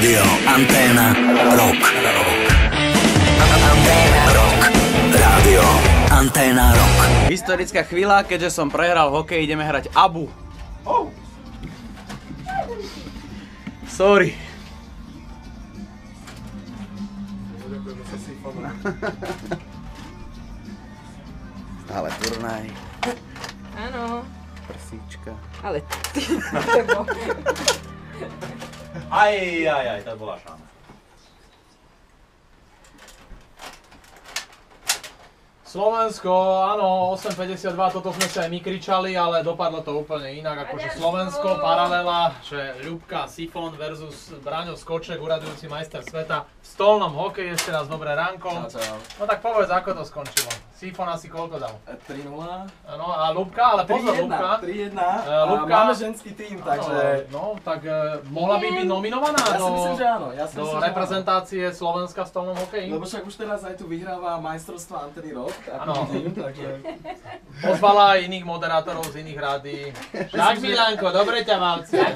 Rádio Anténa Rock. Anténa Rock. Rádio Anténa Rock. Historická chvíľa, keďže som prehral hokej, ideme hrať Abu. Sorry. Stále turnaj. Áno. Prsíčka. Ale ty, tebo. Aj, to bola šanca. Slovensko, áno, 8,52, toto sme sa aj my kričali, ale dopadlo to úplne inak, akože Slovensko, paralela, že Ľubka Sifon versus Braňo Skoček, uradujúci majster sveta v stolnom hokeji, ešte raz dobré ránko. Čau. No tak povedz, ako to skončilo. Sifon asi koľko dal? 3-0. Áno, a Ľubka, ale pozor Ľubka. 3-1. Ľubka. Máme ženský tým, takže... No, tak mohla by byť nominovaná Ja si myslím, že áno. do reprezentácie Slovenska v stolnom hokeji? Lebo však už teraz aj tu vyhráva majstrovstvá Antény Rock. Áno. Takže... Pozvala aj iných moderátorov z iných rádií. Tak Milánko, dobre ťa mám cieľ.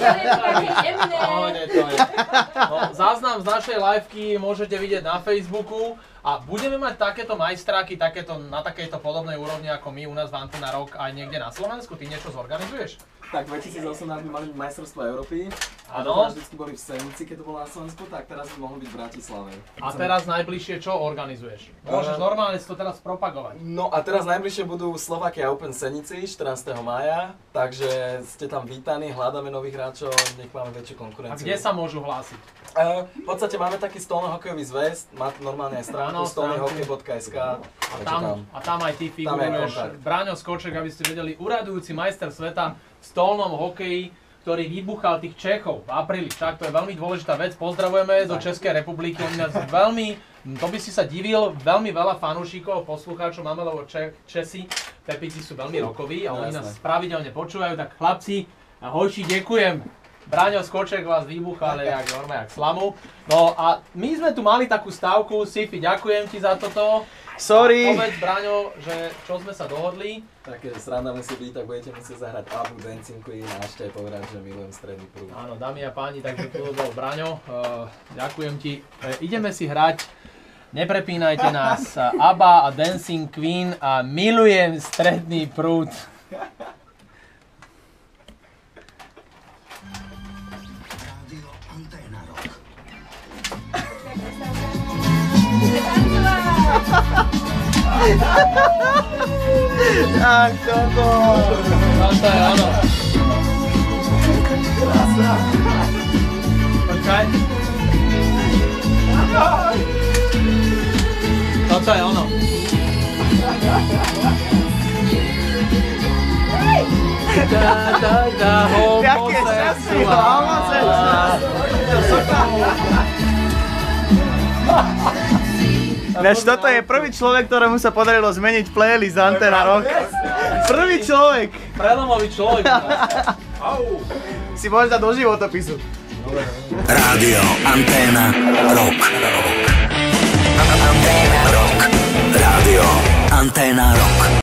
No, záznam z našej liveky môžete vidieť na Facebooku a budeme mať takéto majstráky na takejto podobnej úrovni ako my u nás v Anténa Rock aj niekde na Slovensku. Ty niečo zorganizuješ? Tak 2018 by mali byť majstrovstvá Európy. A Áno. vždycky boli v Senici, keď to bolo na Slovensku, tak teraz by mohlo byť v Bratislave. A teraz najbližšie čo organizuješ? Môžeš normálne si to teraz propagovať. No a teraz najbližšie budú Slovakia Open Senici 14. mája, takže ste tam vítaní, hľadáme nových hráčov, nech máme väčšiu A konkurenciu. kde sa môžu hlásiť? V podstate máme taký stolnohokejový zväz, má normálne aj stránku stolnyhokej.sk. A tam aj ty figuruješ. Braňo Skoček, aby ste vedeli, uradujúci majster sveta v stolnom hokeji, ktorý vybuchal tých Čechov v apríli. Však to je veľmi dôležitá vec. Pozdravujeme zo Českej republiky. Oni nás veľmi, to by si sa divil, veľmi veľa fanúšikov, poslucháčov máme, lebo Česi, Pepici sú veľmi rokoví a oni nás pravidelne počúvajú. Tak chlapci, ahojši, ďakujem. Braňo Skoček vás vybuchal jak normálne, jak slamu. No a my sme tu mali takú stávku, Sifi, ďakujem ti za toto. Sorry. Povedz, Braňo, že čo sme sa dohodli. Také sranda musí byť, tak budete musieť zahrať Abu Dancing Queen a ešte aj povedať, že milujem stredný prúd. Áno, dámy a páni, takže tu bol Braňo. Ďakujem ti. Ideme si hrať, neprepínajte nás, ABBA a Dancing Queen a milujem stredný prúd. Rádio Anténa Rock. Tak toto. Toto je ono. Počkaj. Toto je ono. Jaké šťastie, homosexuál. Ináč toto je prvý človek, ktorému sa podarilo zmeniť playlist Anténa Rock. Prvý človek. Prelomový človek. Si môžeš dať do životopisu. Rádio Anténa Rock. Anténa Rock. Rádio Anténa Rock.